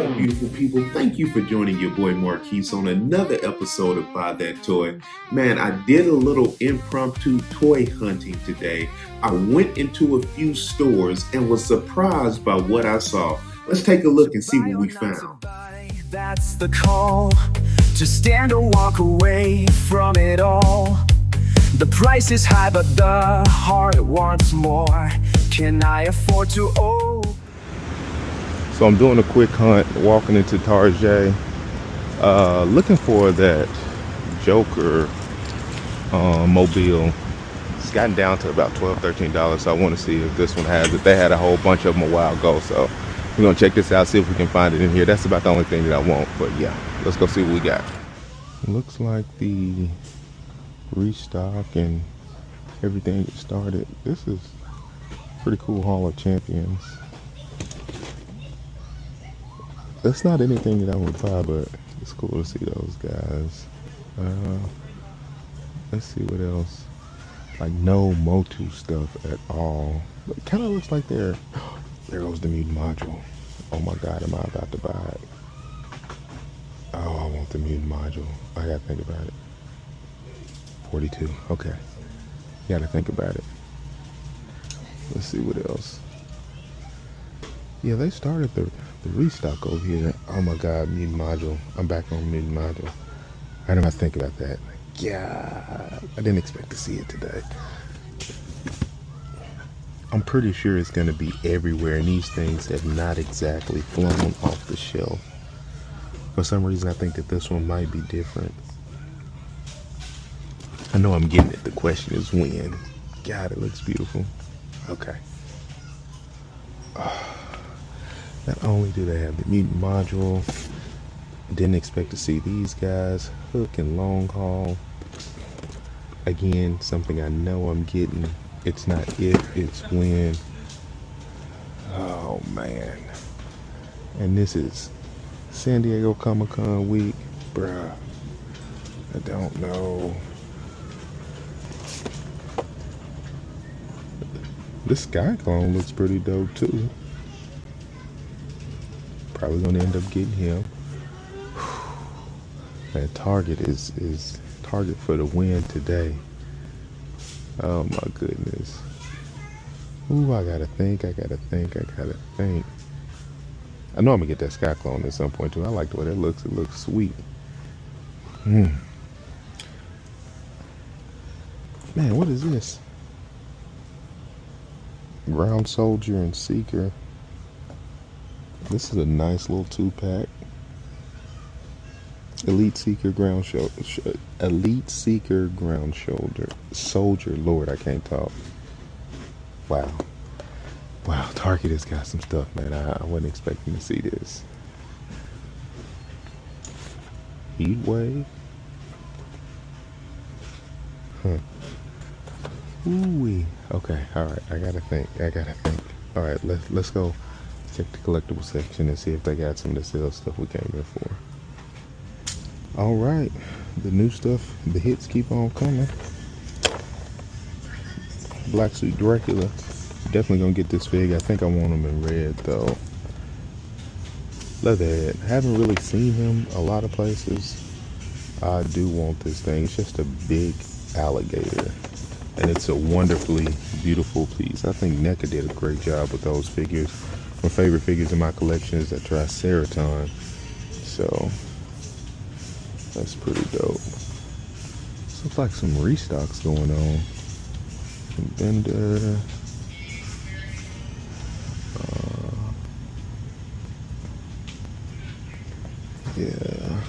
up, beautiful people? Thank you for joining your boy Marquise on another episode of Buy That Toy. Man, I did a little impromptu toy hunting today. I went into a few stores and was surprised by what I saw. Let's take a look and see what we found. That's the call. To stand or walk away from it all. The price is high, but the heart wants more. Can I afford to owe? So I'm doing a quick hunt, walking into Target, looking for that Joker mobile. It's gotten down to about $12, $13, so I want to see if this one has it. They had a whole bunch of them a while ago, so we're gonna check this out, see if we can find it in here. That's about the only thing that I want, but yeah, let's go see what we got. Looks like the restock and everything started. This is pretty cool Hall of Champions. That's not anything that I would buy, but it's cool to see those guys. Let's see what else. Like no Motu stuff at all. But it kind of looks like there goes the mutant module. Oh my God, am I about to buy it? Oh, I want the mutant module. I gotta think about it. 42. Okay. Gotta think about it. Let's see what else. Yeah, they started the restock over here. Oh my God, mutant module. I'm back on mutant module. How did I think about that? Yeah, I didn't expect to see it today. I'm pretty sure it's gonna be everywhere, and these things have not exactly flown off the shelf. For some reason, I think that this one might be different. I know I'm getting it. The question is when. God, it looks beautiful. Okay. Not only do they have the mutant module, didn't expect to see these guys. Hook and long haul. Again, something I know I'm getting. It's not if, it's when. Oh man. And this is San Diego Comic-Con week. Bruh. I don't know. This Sky Clone looks pretty dope too. Probably gonna end up getting him. Man, Target is Target for the win today. Oh my goodness. Ooh, I gotta think. I know I'm gonna get that Sky Clone at some point too. I like the way that looks. It looks sweet. Man, what is this? Ground Soldier and Seeker. This is a nice little 2-pack. Elite Seeker Ground Shoulder Soldier. Lord, I can't talk. Wow, Target has got some stuff, man. I wasn't expecting to see this. Heat Wave. Huh. Ooh-wee. Okay, alright, I gotta think. Alright, let's go check the collectible section and see if they got some of the sales stuff we came here for. Alright, the new stuff, the hits keep on coming. Black Suit Dracula. Definitely gonna get this fig. I think I want him in red though. Leatherhead. Haven't really seen him a lot of places. I do want this thing. It's just a big alligator. And it's a wonderfully beautiful piece. I think NECA did a great job with those figures. My favorite figures in my collection is that Triceraton. So that's pretty dope. This looks like some restocks going on. Bender. Yeah.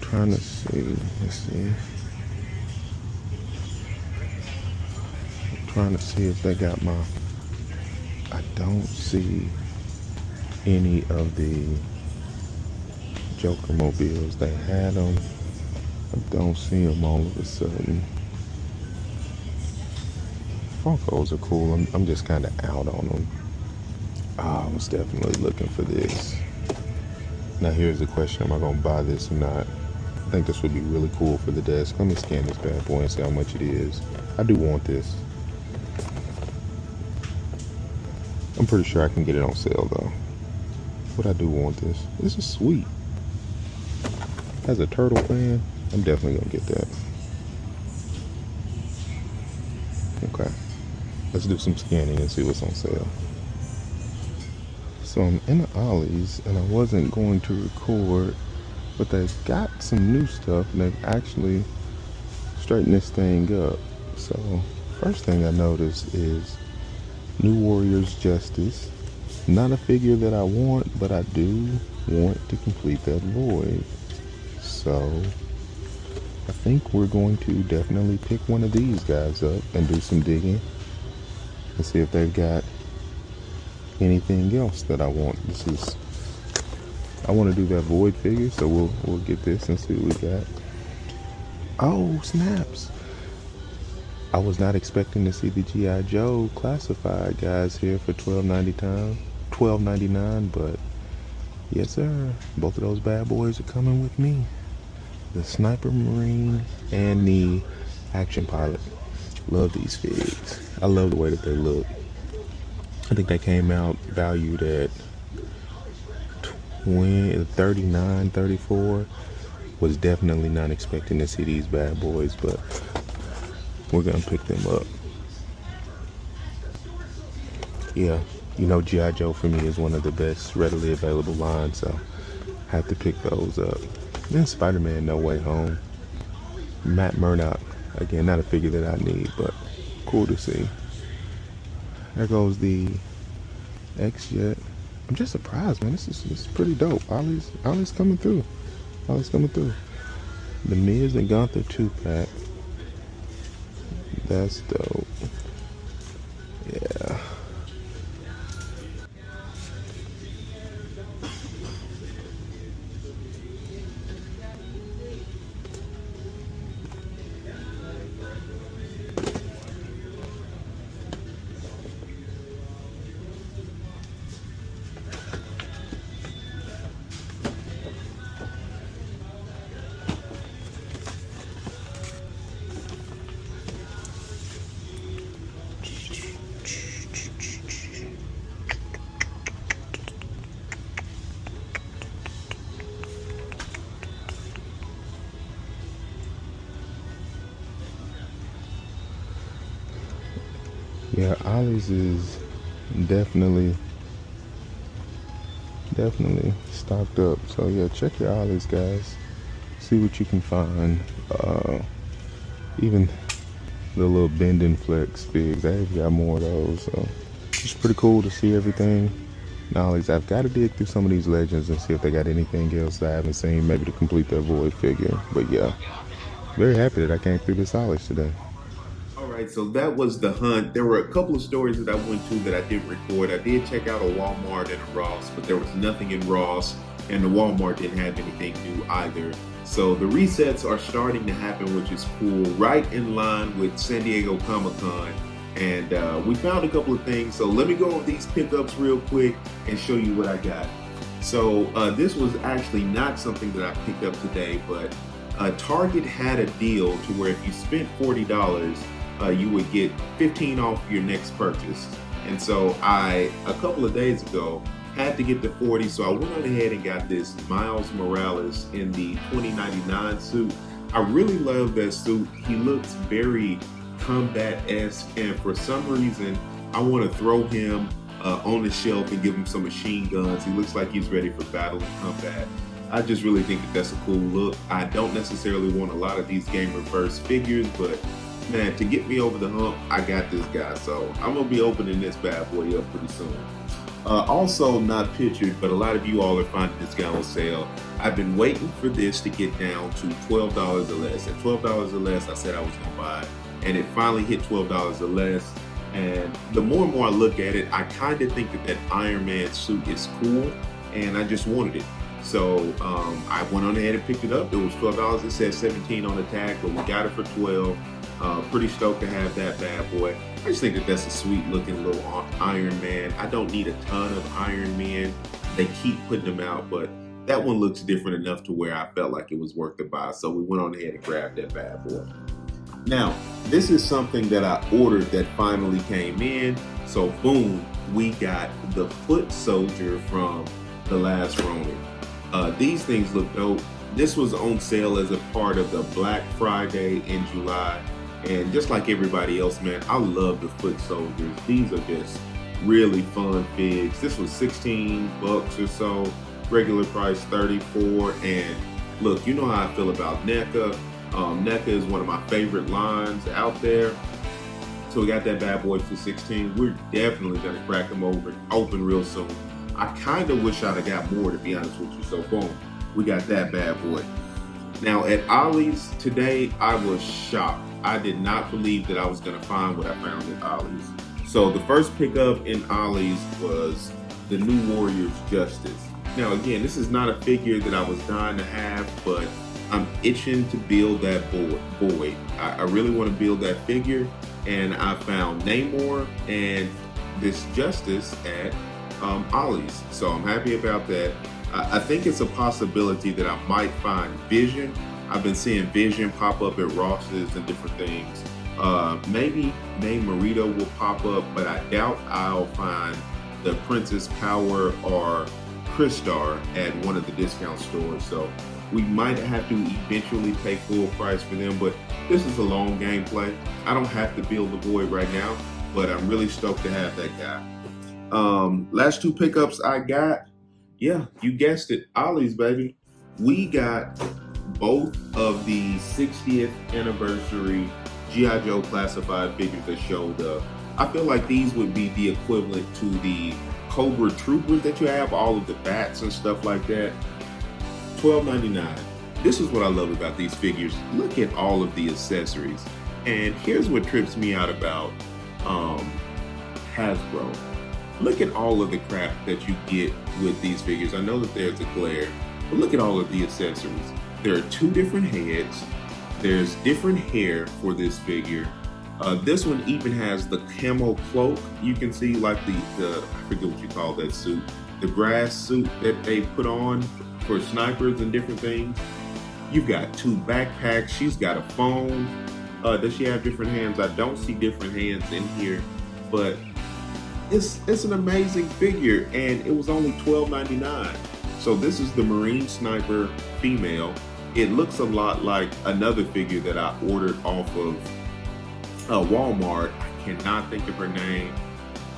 Trying to see. Let's see. Trying to see if they got my. I don't see any of the Joker mobiles. They had them. I don't see them all of a sudden. Funkos are cool. I'm just kind of out on them. I was definitely looking for this. Now here's the question: am I gonna buy this or not? I think this would be really cool for the desk. Let me scan this bad boy and see how much it is. I do want this. I'm pretty sure I can get it on sale though. But I do want this. This is sweet. As a turtle fan, I'm definitely gonna get that. Okay, let's do some scanning and see what's on sale. So I'm in the Ollie's and I wasn't going to record, but they've got some new stuff and they've actually straightened this thing up. So first thing I noticed is New Warriors Justice. Not a figure that I want, but I do want to complete that void. So I think we're going to definitely pick one of these guys up and do some digging and see if they've got anything else that I want. I want to do that void figure, so we'll get this and see what we got. Oh snaps! I was not expecting to see the G.I. Joe classified guys here for $12.99, but yes sir, both of those bad boys are coming with me. The Sniper Marine and the Action Pilot. Love these figs. I love the way that they look. I think they came out valued at $39, $34. Was definitely not expecting to see these bad boys, but we're gonna pick them up. Yeah, you know G.I. Joe for me is one of the best readily available lines, so I have to pick those up. Then Spider-Man No Way Home. Matt Murdock. Again, not a figure that I need, but cool to see. There goes the X-Jet. I'm just surprised, man. This is pretty dope. Ollie's coming through. Ollie's coming through. The Miz and Gunther 2-pack. That's dope. Yeah. Yeah, Ollie's is definitely stocked up. So yeah, check your Ollie's, guys. See what you can find. Even the little bend and flex figs, they've got more of those. So it's pretty cool to see everything. Ollie's, I've got to dig through some of these legends and see if they got anything else that I haven't seen, maybe to complete that void figure. But yeah, very happy that I came through this Ollie's today. Alright, so that was the hunt. There were a couple of stores that I went to that I didn't record. I did check out a Walmart and a Ross, but there was nothing in Ross, and the Walmart didn't have anything new either. So the resets are starting to happen, which is cool, right in line with San Diego Comic-Con. And we found a couple of things. So let me go over these pickups real quick and show you what I got. So this was actually not something that I picked up today, but Target had a deal to where if you spent $40, you would get 15 off your next purchase. And so a couple of days ago, had to get the 40, so I went on ahead and got this Miles Morales in the 2099 suit. I really love that suit. He looks very combat-esque, and for some reason, I want to throw him on the shelf and give him some machine guns. He looks like he's ready for battle and combat. I just really think that that's a cool look. I don't necessarily want a lot of these Game Reverse figures, but man, to get me over the hump, I got this guy. So I'm gonna be opening this bad boy up pretty soon. Also not pictured, but a lot of you all are finding this guy on sale. I've been waiting for this to get down to $12 or less. At $12 or less, I said I was gonna buy it, and it finally hit $12 or less. And the more and more I look at it, I kind of think that Iron Man suit is cool, and I just wanted it. So I went on ahead and picked it up. It was $12. It said 17 on the tag, but we got it for 12. Pretty stoked to have that bad boy. I just think that that's a sweet looking little Iron Man. I don't need a ton of Iron Man. They keep putting them out, but that one looks different enough to where I felt like it was worth the buy. So we went on ahead and grabbed that bad boy. Now, this is something that I ordered that finally came in. So boom, we got the foot soldier from The Last Ronin. These things look dope. This was on sale as a part of the Black Friday in July. And just like everybody else, man, I love the foot soldiers. These are just really fun figs. This was 16 bucks or so. Regular price 34. And look, you know how I feel about NECA. NECA is one of my favorite lines out there. So we got that bad boy for 16. We're definitely gonna crack them open real soon. I kind of wish I'd have got more, to be honest with you. So boom, we got that bad boy. Now at Ollie's today, I was shocked. I did not believe that I was gonna find what I found at Ollie's. So the first pickup in Ollie's was the New Warriors Justice. Now again, this is not a figure that I was dying to have, but I'm itching to build that boy. I really want to build that figure, and I found Namor and this Justice at Ollie's. So I'm happy about that. I think it's a possibility that I might find Vision. I've been seeing Vision pop up at Ross's and different things. Maybe Marito will pop up, but I doubt I'll find the Princess Power or Crystar at one of the discount stores. So we might have to eventually pay full price for them, but this is a long gameplay. I don't have to build the boy right now, but I'm really stoked to have that guy. Last two pickups I got, yeah, you guessed it, Ollie's, baby. We got both of the 60th anniversary G.I. Joe classified figures that showed up. I feel like these would be the equivalent to the Cobra Troopers that you have, all of the bats and stuff like that. $12.99. This is what I love about these figures. Look at all of the accessories. And here's what trips me out about Hasbro. Look at all of the crap that you get with these figures. I know that there's a glare, but look at all of the accessories. There are two different heads. There's different hair for this figure. This one even has the camo cloak. You can see like the I forget what you call that suit, the grass suit that they put on for snipers and different things. You've got two backpacks. She's got a phone. Does she have different hands? I don't see different hands in here, but it's an amazing figure, and it was only $12.99. So this is the Marine Sniper female. It looks a lot like another figure that I ordered off of Walmart. I cannot think of her name.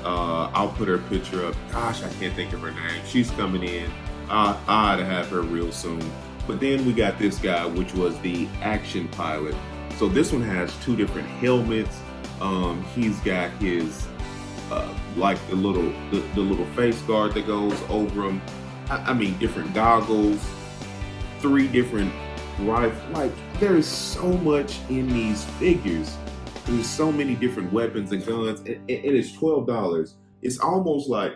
I'll put her picture up. Gosh, I can't think of her name. She's coming in. I ought to have her real soon. But then we got this guy, which was the action pilot. So this one has two different helmets. He's got his like the little face guard that goes over him. I mean, different goggles, three different rifles. Like, there is so much in these figures. There's so many different weapons and guns. It is $12. It's almost like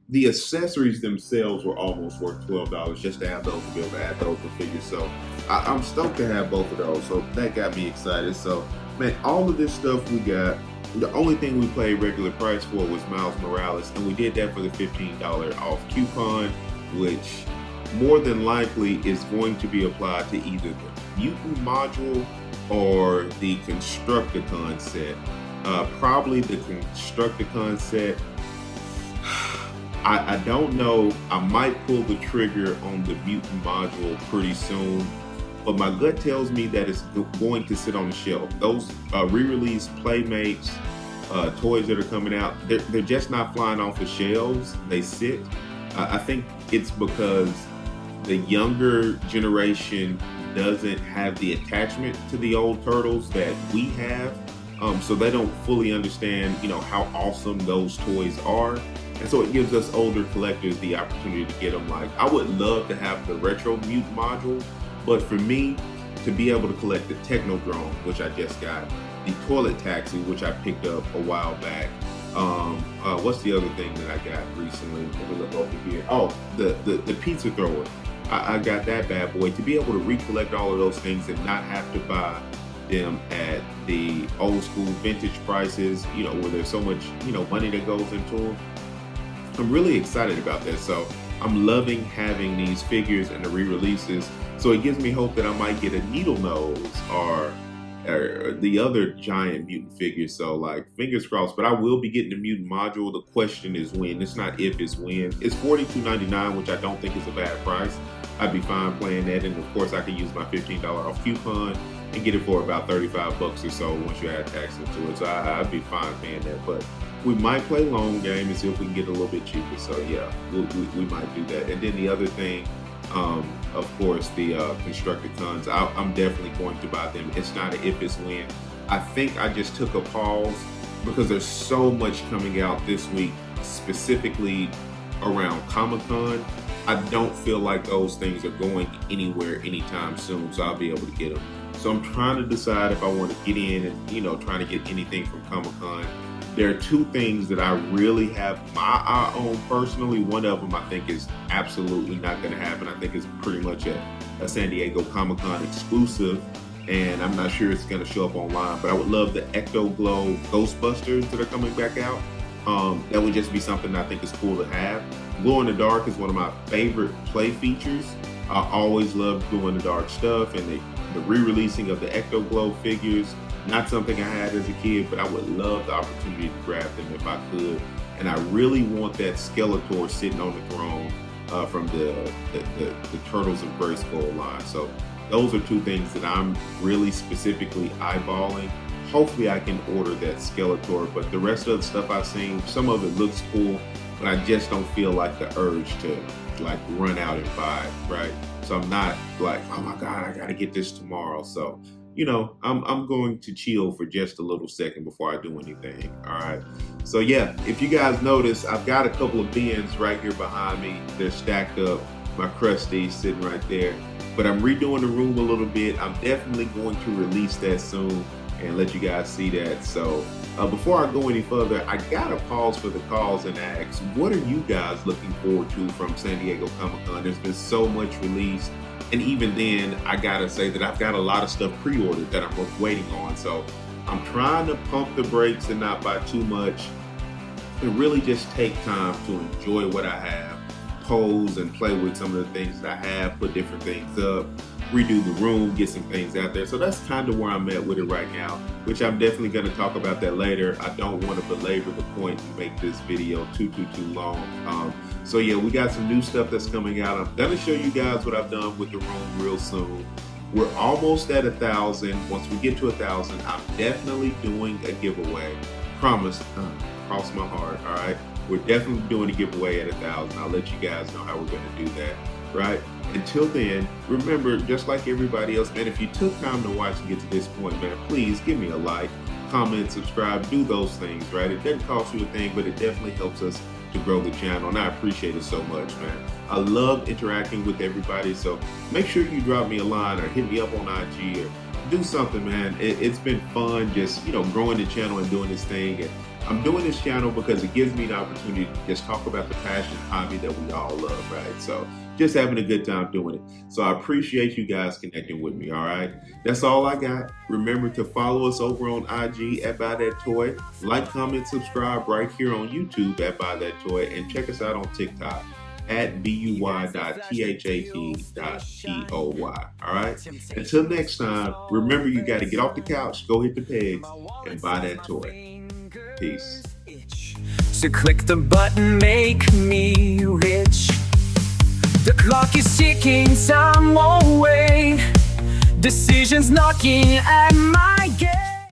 the accessories themselves were almost worth $12 just to have those, to be able to add those to figures. So I'm stoked to have both of those. So that got me excited. So man, all of this stuff we got. The only thing we paid regular price for was Miles Morales, and we did that for the $15 off coupon, which more than likely is going to be applied to either the Mutant module or the Constructicon set. Probably the Constructicon set. I don't know. I might pull the trigger on the Mutant module pretty soon, but my gut tells me that it's going to sit on the shelf. Those re-release Playmates toys that are coming out, they're just not flying off the shelves. They sit. I think it's because the younger generation doesn't have the attachment to the old turtles that we have, so they don't fully understand, how awesome those toys are. And so it gives us older collectors the opportunity to get them. Like, I would love to have the Retro Mutant module, but for me, to be able to collect the Technodrome, which I just got, the Toilet Taxi, which I picked up a while back. What's the other thing that I got recently? Let me look over here. Oh, the Pizza Thrower. I got that bad boy. To be able to recollect all of those things and not have to buy them at the old school vintage prices, where there's so much, money that goes into them. I'm really excited about that. So I'm loving having these figures and the re-releases. So it gives me hope that I might get a Needle Nose or the other giant mutant figures. So like fingers crossed. But I will be getting the mutant module. The question is when. It's not if, it's when. It's $42.99, which I don't think is a bad price. I'd be fine playing that, and of course I could use my $15 off coupon and get it for about 35 bucks or so once you add tax into it. So I'd be fine paying that. But we might play long game and see if we can get a little bit cheaper. So yeah, we might do that. And then the other thing, of course, the Constructicons, I'm definitely going to buy them. It's not an if, it's when. I think I just took a pause because there's so much coming out this week, specifically around Comic-Con. I don't feel like those things are going anywhere anytime soon, so I'll be able to get them. So I'm trying to decide if I want to get in and, trying to get anything from Comic-Con. There are two things that I really have my eye on personally. One of them I think is absolutely not going to happen. I think it's pretty much a San Diego Comic-Con exclusive, and I'm not sure it's going to show up online, but I would love the Ecto Glow Ghostbusters that are coming back out. That would just be something I think is cool to have. Glow in the Dark is one of my favorite play features. I always loved Glow in the Dark stuff, and the re-releasing of the Ecto Glow figures, not something I had as a kid, but I would love the opportunity to grab them if I could. And I really want that Skeletor sitting on the throne from the Turtles and Grayskull line. So those are two things that I'm really specifically eyeballing. Hopefully I can order that Skeletor, but the rest of the stuff I've seen, some of it looks cool, but I just don't feel like the urge to like run out and buy it, right? So I'm not like, oh my God, I gotta get this tomorrow. So, I'm going to chill for just a little second before I do anything, all right? So yeah, if you guys notice, I've got a couple of bins right here behind me. They're stacked up, my Krusties sitting right there, but I'm redoing the room a little bit. I'm definitely going to release that soon and let you guys see that. So before I go any further, I gotta pause for the calls and ask, what are you guys looking forward to from San Diego Comic-Con? There's been so much released, and even then, I gotta say that I've got a lot of stuff pre-ordered that I'm waiting on. So I'm trying to pump the brakes and not buy too much, and really just take time to enjoy what I have, pose and play with some of the things that I have, put different things up, redo the room, get some things out there. So that's kind of where I'm at with it right now, which I'm definitely going to talk about that later. I don't want to belabor the point and make this video too long. So yeah, we got some new stuff that's coming out. I'm going to show you guys what I've done with the room real soon. We're almost at 1,000. Once we get to 1,000, I'm definitely doing a giveaway. Promise, cross my heart, all right? We're definitely doing a giveaway at 1,000. I'll let you guys know how we're going to do that, right? Until then, remember, just like everybody else, man, if you took time to watch and get to this point, man, please give me a like, comment, subscribe, do those things, right? It doesn't cost you a thing, but it definitely helps us to grow the channel, and I appreciate it so much, man. I love interacting with everybody, so make sure you drop me a line or hit me up on IG or do something, man. It's been fun just, growing the channel and doing this thing. And I'm doing this channel because it gives me the opportunity to just talk about the passion hobby that we all love, right? So just having a good time doing it. So I appreciate you guys connecting with me, all right? That's all I got. Remember to follow us over on IG at Buy That Toy. Like, comment, subscribe right here on YouTube at Buy That Toy. And check us out on TikTok at buy.that.toy. All right? Until next time, remember you got to get off the couch, go hit the pegs, and buy that toy. Peace. So click the button, make me rich. The clock is ticking, time won't wait. Decisions knocking at my gate.